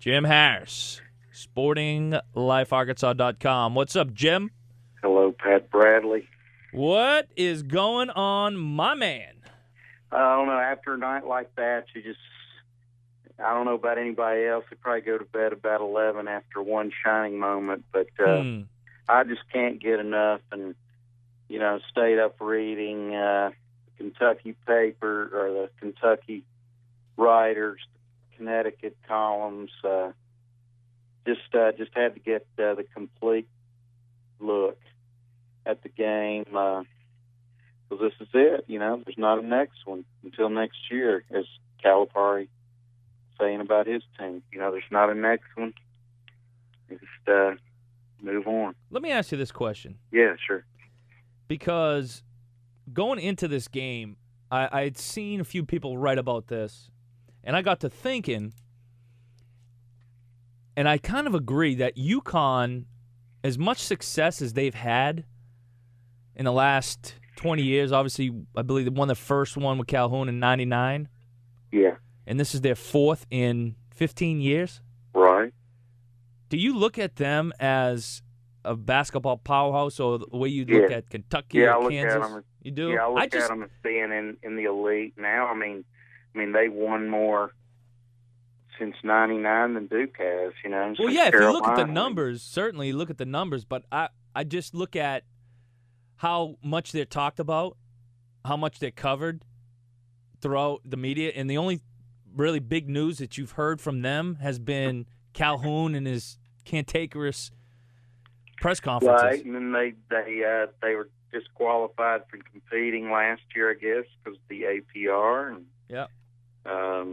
Jim Harris, SportingLifeArkansas.com. What's up, Jim? Hello, Pat Bradley. What is going on, my man? I don't know. After a night like that, I don't know about anybody else. They probably go to bed about 11 after one shining moment. But I just can't get enough and, stayed up reading the Kentucky paper or the Kentucky writers, Connecticut columns. Just had to get the complete look at the game. Because this is it, there's not a next one until next year, as Calipari saying about his team. There's not a next one. Just move on. Let me ask you this question. Yeah, sure. Because going into this game, I'd seen a few people write about this, and I got to thinking, and I kind of agree that UConn, as much success as they've had in the last 20 years, obviously, I believe they won the first one with Calhoun in 99. Yeah. And this is their fourth in 15 years. Right. Do you look at them as a basketball powerhouse, or the way you look at Kentucky or Kansas? Look at them. You do? Yeah, I look at them as being in the elite now. I mean, they won more since 99 than Duke has, Well, yeah, if you look at the numbers, certainly you look at the numbers, but I just look at how much they're talked about, how much they're covered throughout the media, and the only really big news that you've heard from them has been Calhoun and his cantankerous press conferences. Right, and then they were disqualified from competing last year, I guess, because of the APR. And, yeah. I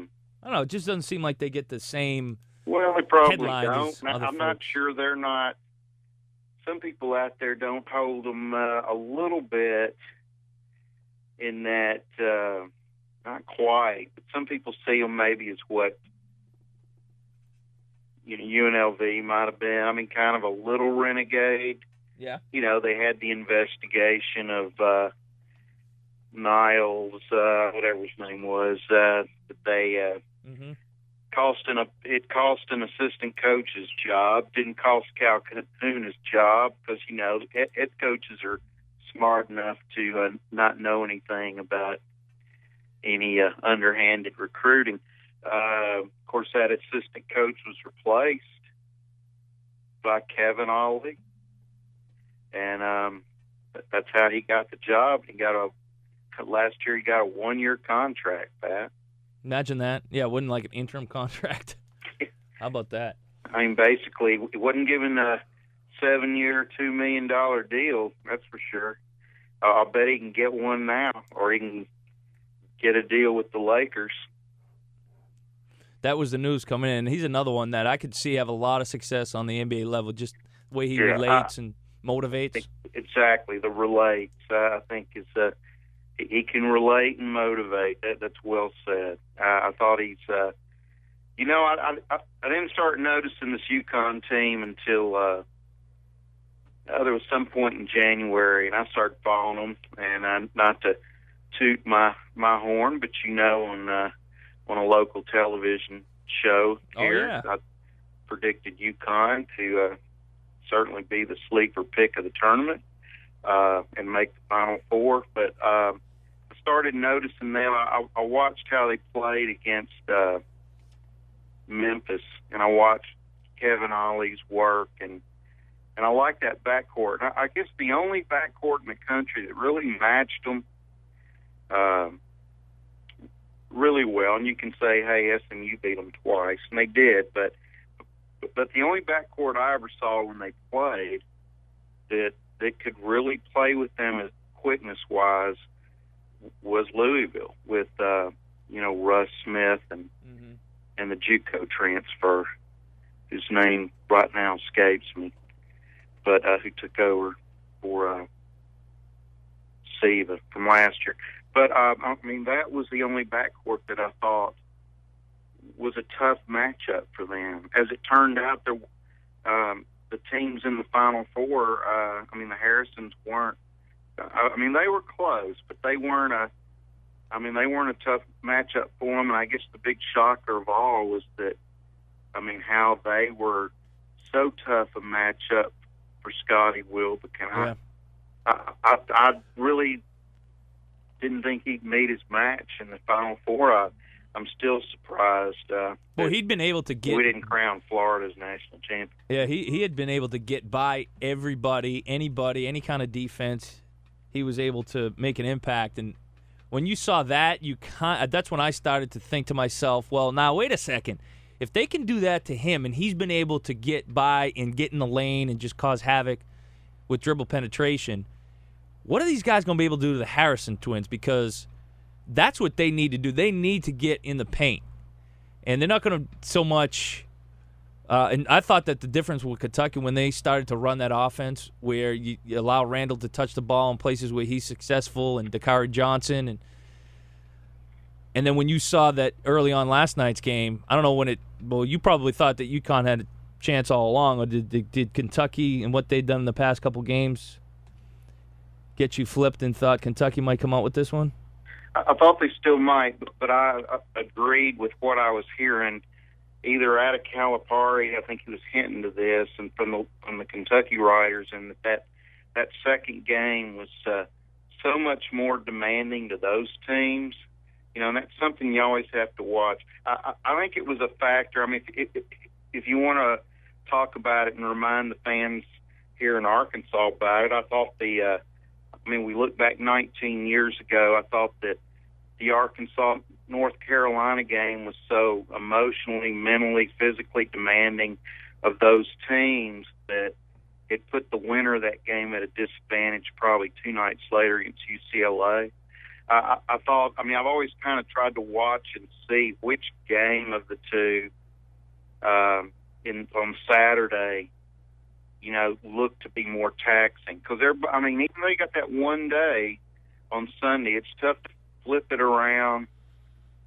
don't know. It just doesn't seem like they get the same. Well, they probably headlines don't. I'm not sure they're not. Some people out there don't hold them a little bit in that, not quite, but some people see them maybe as what UNLV might have been. I mean, kind of a little renegade. Yeah. They had the investigation of Niles, whatever his name was, that they cost an assistant coach's job. Didn't cost Calhoun his job because head coaches are smart enough to not know anything about any underhanded recruiting. Of course, that assistant coach was replaced by Kevin Ollie, and that's how he got the job. Last year he got a 1-year contract, Pat. Imagine that. Yeah, it wasn't like an interim contract. How about that? I mean, basically, it wasn't given a 7-year, $2 million deal, that's for sure. I'll bet he can get one now, or he can get a deal with the Lakers. That was the news coming in. He's another one that I could see have a lot of success on the NBA level, just the way he relates and motivates. Exactly, the relates, I think, is he can relate and motivate. That's well said. I thought he's, I didn't start noticing this UConn team until there was some point in January, and I started following them. And not to toot my horn, but on a local television show here, I predicted UConn to certainly be the sleeper pick of the tournament and make the Final Four. But I started noticing them. I watched how they played against Memphis, and I watched Kevin Ollie's work, and I like that backcourt. I guess the only backcourt in the country that really matched them really well, and you can say, hey, SMU beat them twice, and they did, but the only backcourt I ever saw when they played that could really play with them as quickness-wise was Louisville with, Russ Smith and the JUCO transfer, whose name right now escapes me, but who took over for Siva from last year. But, that was the only backcourt that I thought was a tough matchup for them. As it turned out, the teams in the Final Four, the Harrisons weren't. They were close, but they weren't a tough matchup for them. And I guess the big shocker of all was that how they were so tough a matchup for Scotty Wilbekin. I really didn't think he'd meet his match in the Final Four. I'm still surprised. Well, he'd been able to get. We didn't crown Florida as national champion. Yeah, he had been able to get by everybody, anybody, any kind of defense. He was able to make an impact, and when you saw that, that's when I started to think to myself, well, now wait a second. If they can do that to him, and he's been able to get by and get in the lane and just cause havoc with dribble penetration, what are these guys going to be able to do to the Harrison twins? Because that's what they need to do. They need to get in the paint. And they're not going to so much and I thought that the difference with Kentucky when they started to run that offense where you allow Randall to touch the ball in places where he's successful and Dakari Johnson and then when you saw that early on last night's game, I don't know you probably thought that UConn had a chance all along, or did Kentucky and what they'd done in the past couple games get you flipped and thought Kentucky might come out with this one? I thought they still might, but I agreed with what I was hearing either out of Calipari, I think he was hinting to this, and from the Kentucky writers, and that second game was so much more demanding to those teams. And that's something you always have to watch. I think it was a factor. If you want to talk about it and remind the fans here in Arkansas about it, I thought we look back 19 years ago, I thought that the Arkansas-North Carolina game was so emotionally, mentally, physically demanding of those teams that it put the winner of that game at a disadvantage probably 2 nights later against UCLA. I thought, I've always kind of tried to watch and see which game of the two on Saturday, looked to be more taxing. Because even though you got that one day on Sunday, it's tough to flip it around.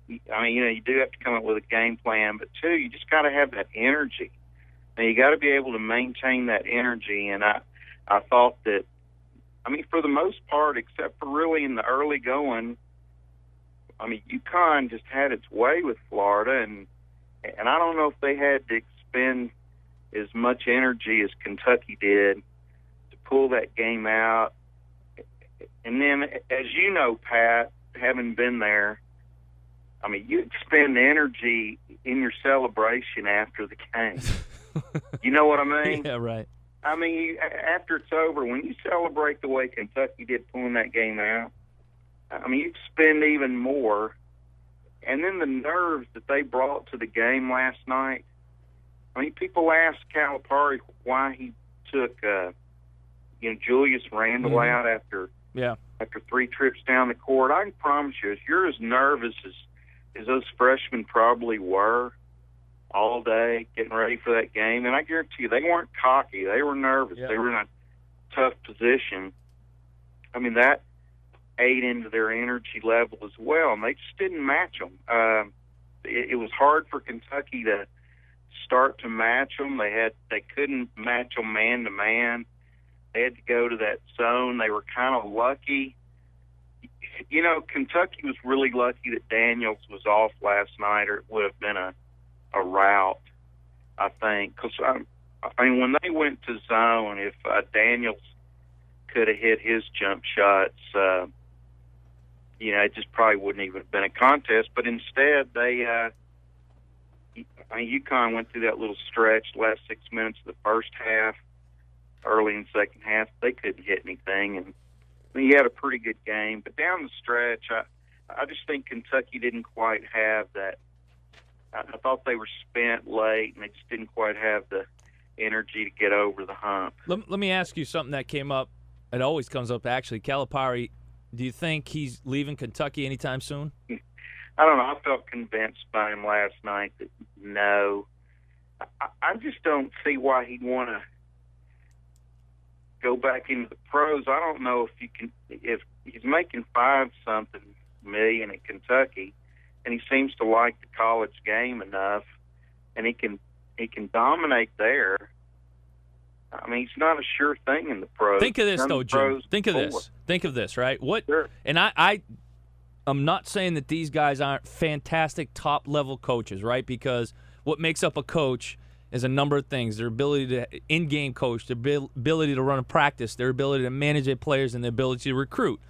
You do have to come up with a game plan, but two, you just got to have that energy. And you got to be able to maintain that energy. And I thought that, for the most part, except for really in the early going, UConn just had its way with Florida, and I don't know if they had to expend as much energy as Kentucky did to pull that game out. And then, as you know, Pat, having been there, you expend energy in your celebration after the game. You know what I mean? Yeah, right. After it's over, when you celebrate the way Kentucky did pulling that game out, you expend even more. And then the nerves that they brought to the game last night. People asked Calipari why he took, Julius Randle out after 3 trips down the court. I can promise you, if you're as nervous as those freshmen probably were all day getting ready for that game, and I guarantee you they weren't cocky. They were nervous. Yeah. They were in a tough position. That ate into their energy level as well, and they just didn't match them. It was hard for Kentucky to start to match them. They couldn't match them man to man. They had to go to that zone. They were kind of lucky. Kentucky was really lucky that Daniels was off last night, or it would have been a rout, I think. Because, when they went to zone, if Daniels could have hit his jump shots, it just probably wouldn't even have been a contest. But instead, UConn went through that little stretch, last 6 minutes of the first half, early in the second half. They couldn't hit anything, and he had a pretty good game. But down the stretch, I just think Kentucky didn't quite have that. I thought they were spent late, and they just didn't quite have the energy to get over the hump. Let me ask you something that came up. It always comes up, actually. Calipari, do you think he's leaving Kentucky anytime soon? I don't know. I felt convinced by him last night that no. I just don't see why he'd want to go back into the pros. I don't know if he's making $5-something million at Kentucky, and he seems to like the college game enough, and he can dominate there. He's not a sure thing in the pros. Think of this, though, Jim. Think of this, right? Sure. And I'm not saying that these guys aren't fantastic top-level coaches, right? Because what makes up a coach is a number of things: their ability to in-game coach, their ability to run a practice, their ability to manage their players, and their ability to recruit.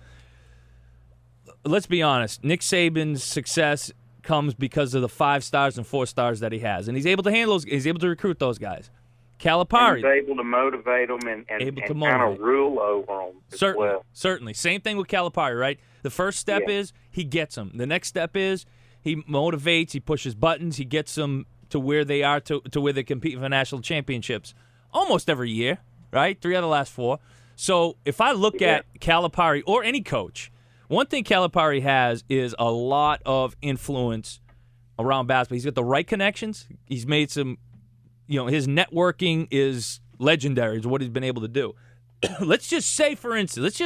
Let's be honest. Nick Saban's success comes because of the 5 stars and 4 stars that he has, and he's able to handle those. He's able to recruit those guys. Calipari, he's able to motivate them and kind of rule over them. Certainly. Same thing with Calipari, right? The first step is he gets them. The next step is he motivates, he pushes buttons, he gets them to where they are, to where they compete for national championships almost every year, right? 3 out of the last 4. So if I look at Calipari or any coach, one thing Calipari has is a lot of influence around basketball. He's got the right connections. He's made some, his networking is legendary, is what he's been able to do. Let's just say, for instance,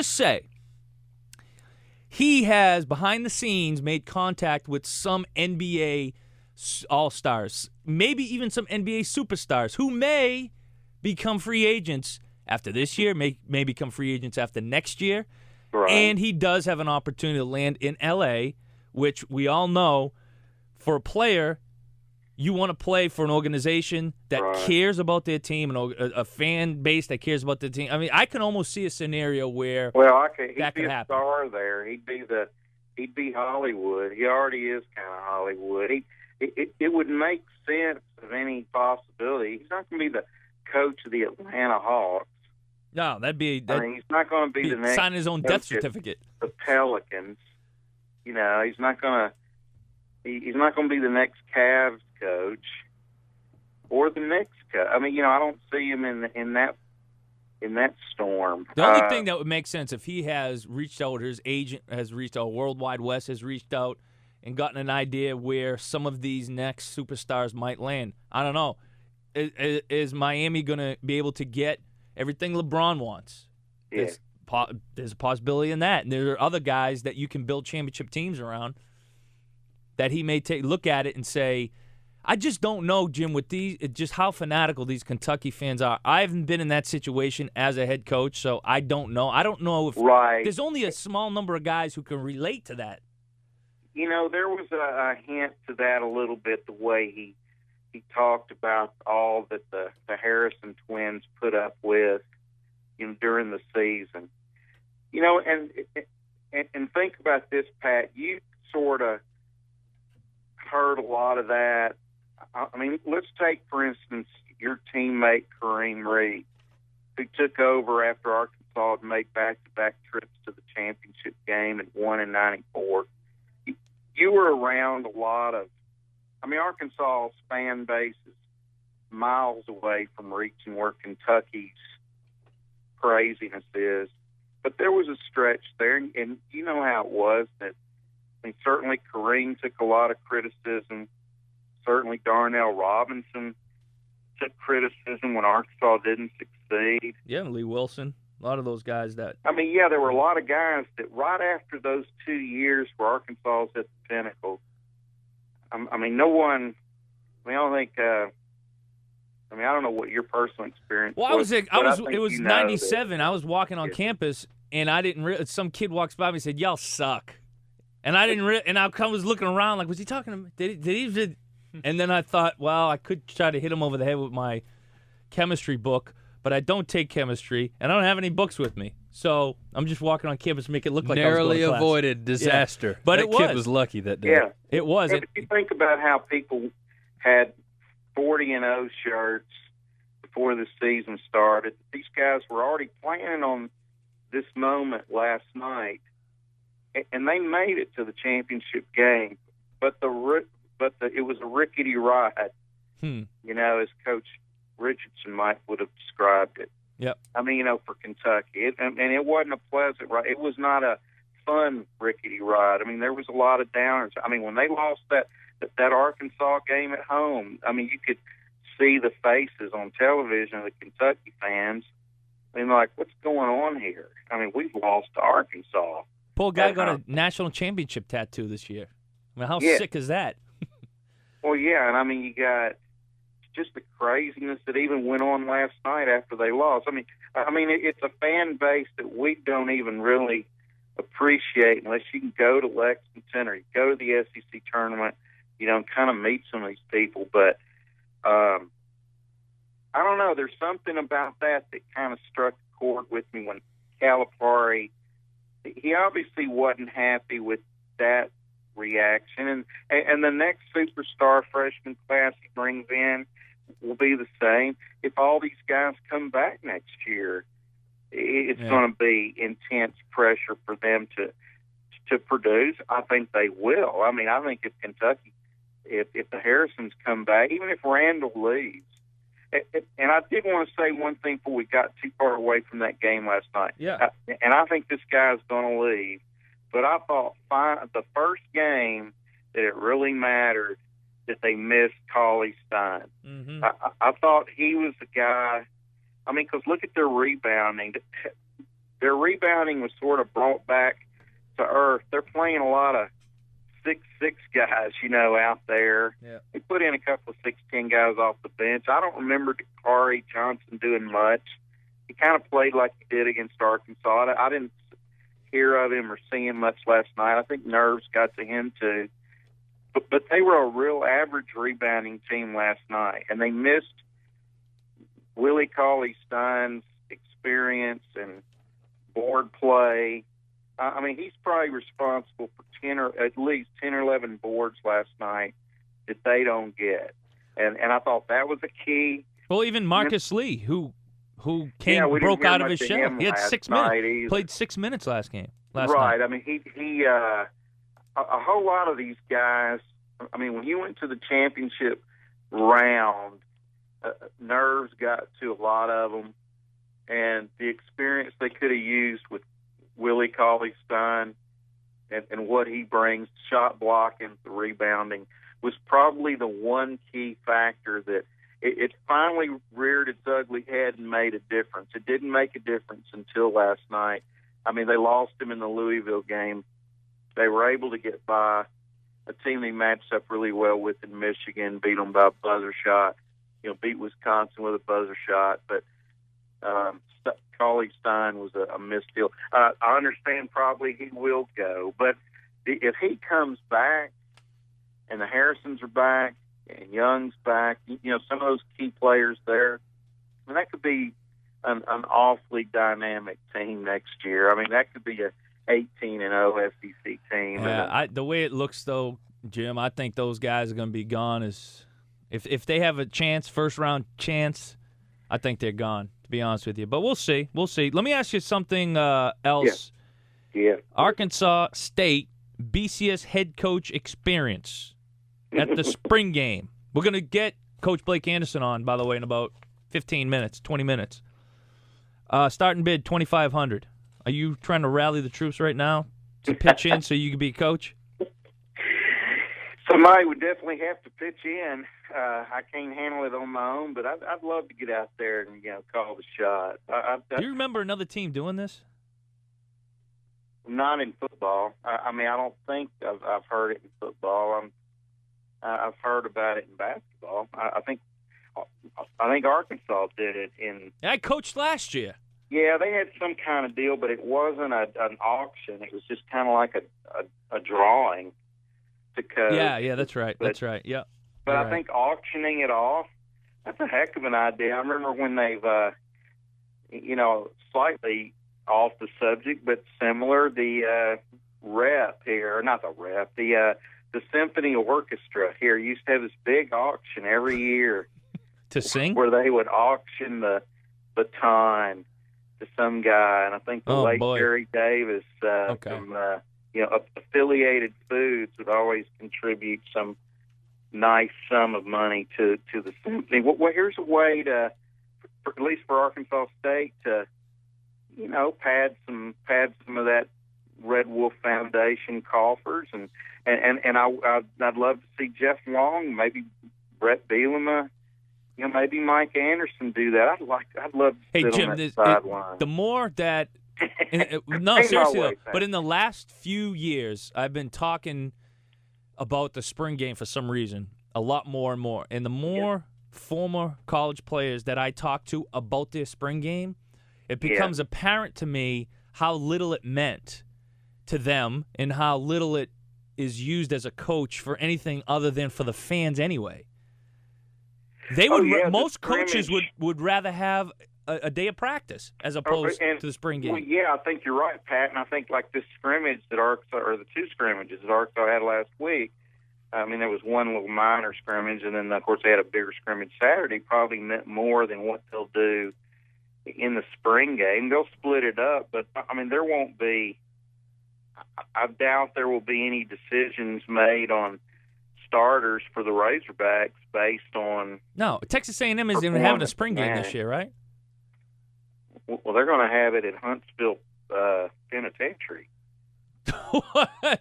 he has, behind the scenes, made contact with some NBA all-stars, maybe even some NBA superstars who may become free agents after this year, may become free agents after next year. Right. And he does have an opportunity to land in L.A., which we all know, for a player, you want to play for an organization that cares about their team, and a fan base that cares about their team. I mean, I can almost see a scenario where he'd that be could a happen. Star there. He'd be Hollywood. He already is kind of Hollywood. It would make sense of any possibility. He's not going to be the coach of the Atlanta Hawks. No, he's not going to be the next. Sign his own death certificate. The Pelicans. He's not going to. He's not going to be the next Cavs coach or the Knicks coach. I mean, I don't see him in that storm. The only thing that would make sense if he has reached out, his agent has reached out, World Wide West has reached out and gotten an idea where some of these next superstars might land. I don't know. Is Miami going to be able to get everything LeBron wants? Yeah. There's a possibility in that. And there are other guys that you can build championship teams around that he may look at it and say, I just don't know, Jim, with just how fanatical these Kentucky fans are. I haven't been in that situation as a head coach, so I don't know. I don't know if there's only a small number of guys who can relate to that. There was a hint to that a little bit, the way he talked about all that the Harrison twins put up with during the season. And think about this, Pat. You sort of heard a lot of that. I mean, let's take, for instance, your teammate Kareem Reed, who took over after Arkansas had made back-to-back trips to the championship game and won in '94. You were around a lot of, Arkansas's fan base is miles away from reaching where Kentucky's craziness is. But there was a stretch there, and you know how it was. Certainly Kareem took a lot of criticism. Certainly Darnell Robinson took criticism when Arkansas didn't succeed. Yeah, Lee Wilson. A lot of those guys that... there were a lot of guys that right after those 2 years where Arkansas was at the pinnacle, no one... I don't think... I don't know what your personal experience was. It was 97. I was walking on campus, and I didn't realize... Some kid walks by me and said, y'all suck. And I didn't and I was looking around like, was he talking to me? Did he? And then I thought, well, I could try to hit him over the head with my chemistry book, but I don't take chemistry, and I don't have any books with me. So I'm just walking on campus to make it look like narrowly I was going to avoided class. disaster. Yeah. But that kid was lucky that day. Yeah, it was. If you think about how people had 40-0 shirts before the season started, these guys were already planning on this moment last night. And they made it to the championship game, but it was a rickety ride. As Coach Richardson would have described it. Yep. For Kentucky, and it wasn't a pleasant ride. It was not a fun rickety ride. There was a lot of downers. When they lost that Arkansas game at home, you could see the faces on television of the Kentucky fans. Like, what's going on here? We've lost to Arkansas. Poor guy got a national championship tattoo this year. How sick is that? Well, yeah, and you got just the craziness that even went on last night after they lost. It's a fan base that we don't even really appreciate unless you can go to Lexington or you go to the SEC tournament, kind of meet some of these people. But I don't know. There's something about that kind of struck a chord with me when Calipari, he obviously wasn't happy with that reaction. And the next superstar freshman class he brings in will be the same. If all these guys come back next year, it's going to be intense pressure for them to produce. I think they will. I mean, I think if Kentucky, if the Harrisons come back, even if Randall leaves, and I did want to say one thing before we got too far away from that game last night. Yeah. And I think this guy's going to leave, but I thought the first game that it really mattered that they missed Cauley Stein. Mm-hmm. I thought he was the guy. I mean, because look at their rebounding. Their rebounding was sort of brought back to earth. They're playing a lot of 6'6" guys, out there. Yeah. They put in a couple of 6'10" guys off the bench. I don't remember Dakari Johnson doing much. He kind of played like he did against Arkansas. I didn't hear of him or see him much last night. I think nerves got to him too. But they were a real average rebounding team last night, and they missed Willie Cauley-Stein's experience and board play. I mean, he's probably responsible for at least 10 or 11 boards last night that they don't get. And I thought that was a key. Well, even Marcus Lee, who broke out of his shell. He had 6 minutes. Played 6 minutes last night. Right. I mean, he a whole lot of these guys, I mean, when you went to the championship round, nerves got to a lot of them, and the experience they could have used with Willie Cauley-Stein and what he brings, shot blocking, the rebounding, was probably the one key factor that it finally reared its ugly head and made a difference. It didn't make a difference until last night. I mean, they lost him in the Louisville game. They were able to get by a team they matched up really well with in Michigan, beat them by a buzzer shot, beat Wisconsin with a buzzer shot. But Cauley-Stein was a missed deal. I understand probably he will go, but if he comes back and the Harrisons are back and Young's back, some of those key players there, I mean, that could be an awfully dynamic team next year. I mean, that could be a 18-0 SEC team. Yeah, the way it looks, though, Jim, I think those guys are going to be gone. If they have a chance, first-round chance, I think they're gone, to be honest with you. But we'll see. We'll see. Let me ask you something else. Yeah. Arkansas State BCS head coach experience at the spring game. We're going to get Coach Blake Anderson on, by the way, in about 15 minutes, 20 minutes. Starting bid, $2,500. Are you trying to rally the troops right now to pitch in so you can be coach? Somebody would definitely have to pitch in. I can't handle it on my own, but I'd love to get out there and call the shot. Do you remember another team doing this? Not in football. I mean, I don't think I've heard it in football. I've heard about it in basketball. I think Arkansas did it in. I coached last year. Yeah, they had some kind of deal, but it wasn't an auction. It was just kind of like a drawing to coach. Yeah, that's right. That's right. Yeah. But I think auctioning it off, that's a heck of an idea. I remember when they've, slightly off the subject, but similar, the the symphony orchestra here used to have this big auction every year to sing, where they would auction the baton to some guy, and I think the late Jerry Davis from affiliated foods would always contribute some nice sum of money to the symphony. Well, here's a way to, at least for Arkansas State, to pad some of that Red Wolf Foundation coffers, and I'd love to see Jeff Long, maybe Brett Bielema, maybe Mike Anderson do that. I'd love to sit Jim, on that sideline. The more that no, seriously though, but in the last few years, I've been talking about the spring game for some reason a lot more and more, and the more former college players that I talk to about their spring game, it becomes apparent to me how little it meant to them and how little it is used as a coach for anything other than for the fans anyway. They would. Most coaches would rather have a day of practice as opposed to the spring game. Well, yeah, I think you're right, Pat. And I think like this scrimmage that Arkansas, or the two scrimmages that Arkansas had last week. I mean, there was one little minor scrimmage, and then of course they had a bigger scrimmage Saturday. Probably meant more than what they'll do in the spring game. They'll split it up, but I mean, there won't be. I doubt there will be any decisions made on starters for the Razorbacks based on. No, Texas A&M isn't even having a spring game this year, right? Well, they're going to have it at Huntsville Penitentiary. What?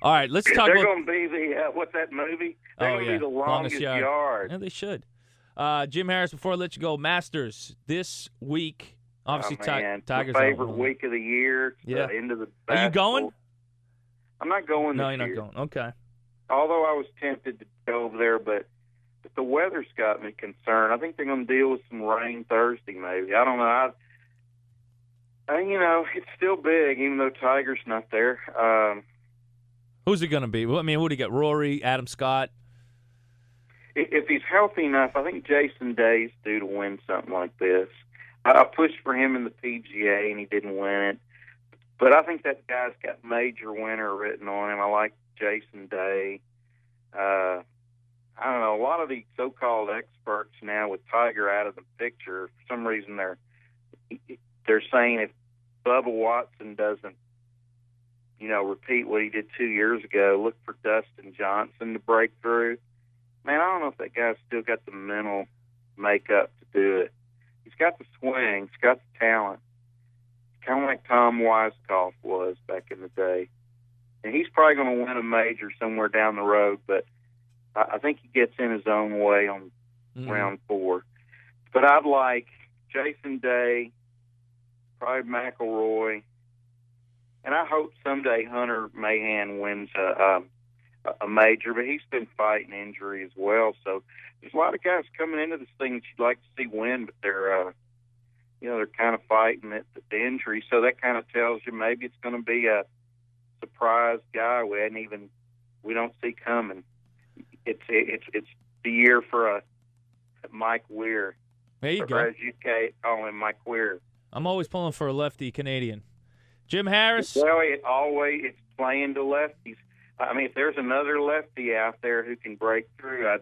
All right, let's talk. They're going to be the what's that movie? They're going to be the longest yard. Yeah, they should. Jim Harris, before I let you go, Masters this week. Obviously, Tigers. My favorite week of the year. Yeah. Into the basketball. Are you going? I'm not going. No, this you're year. not going. Okay. Although I was tempted to go over there, but the weather's got me concerned. I think they're going to deal with some rain Thursday, maybe. I don't know. It's still big, even though Tiger's not there. Who's it going to be? Well, I mean, what do you got? Rory, Adam Scott? If he's healthy enough, I think Jason Day's due to win something like this. I pushed for him in the PGA, and he didn't win it. But I think that guy's got major winner written on him. I like Jason Day. I don't know. A lot of the so-called experts now with Tiger out of the picture, for some reason they're saying if Bubba Watson doesn't, repeat what he did 2 years ago, look for Dustin Johnson to break through. Man, I don't know if that guy's still got the mental makeup to do it. He's got the swing. He's got the talent. Kind of like Tom Weiskopf was back in the day. And he's probably going to win a major somewhere down the road, but I think he gets in his own way on round 4. But I'd like Jason Day, probably McIlroy, and I hope someday Hunter Mahan wins a major, but he's been fighting injury as well. So there's a lot of guys coming into this thing that you'd like to see win, but they're kind of fighting the injury. So that kind of tells you maybe it's going to be a surprise guy we don't see coming. It's the year for a Mike Weir. There you go. Or as you call him, Mike Weir. I'm always pulling for a lefty Canadian. Jim Harris. Well, it's playing to lefties. I mean, if there's another lefty out there who can break through,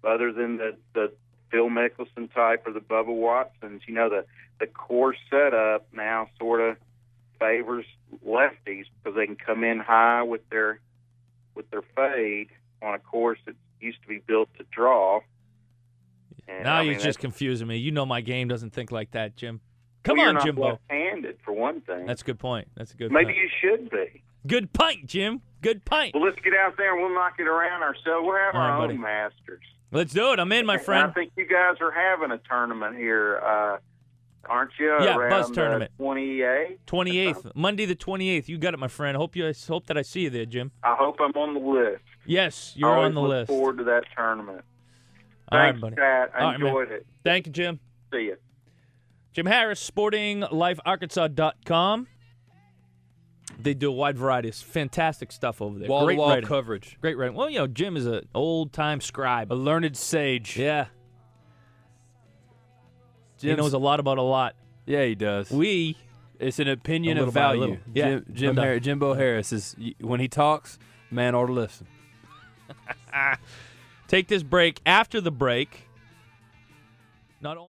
other than the Phil Mickelson type or the Bubba Watsons, the course setup now sort of favors lefties because they can come in high with their fade on a course that used to be built to draw. And, now you're just confusing me. You know my game doesn't think like that, Jim. Come on, you're not Jimbo. Left-handed, for one thing. That's a good point. Maybe you should be. Good pint, Jim. Good pint. Well, let's get out there and we'll knock it around ourselves. We'll have our own Masters. Let's do it. I'm in, my friend. And I think you guys are having a tournament here, aren't you? Yeah, around Buzz tournament. 28th? 28th. Monday the 28th. You got it, my friend. Hope that I see you there, Jim. I hope I'm on the list. Yes, you're on the list. I look forward to that tournament. All Thanks, right, buddy. Pat. I enjoyed it. Thank you, Jim. See you. Jim Harris, SportingLifeArkansas.com. They do a wide variety of fantastic stuff over there. Wall-to-wall coverage. Great writing. Well, Jim is an old-time scribe. A learned sage. Yeah. He knows a lot about a lot. Yeah, he does. It's an opinion of value. Yeah. Jimbo Harris is, when he talks, man ought to listen. Take this break. After the break, not only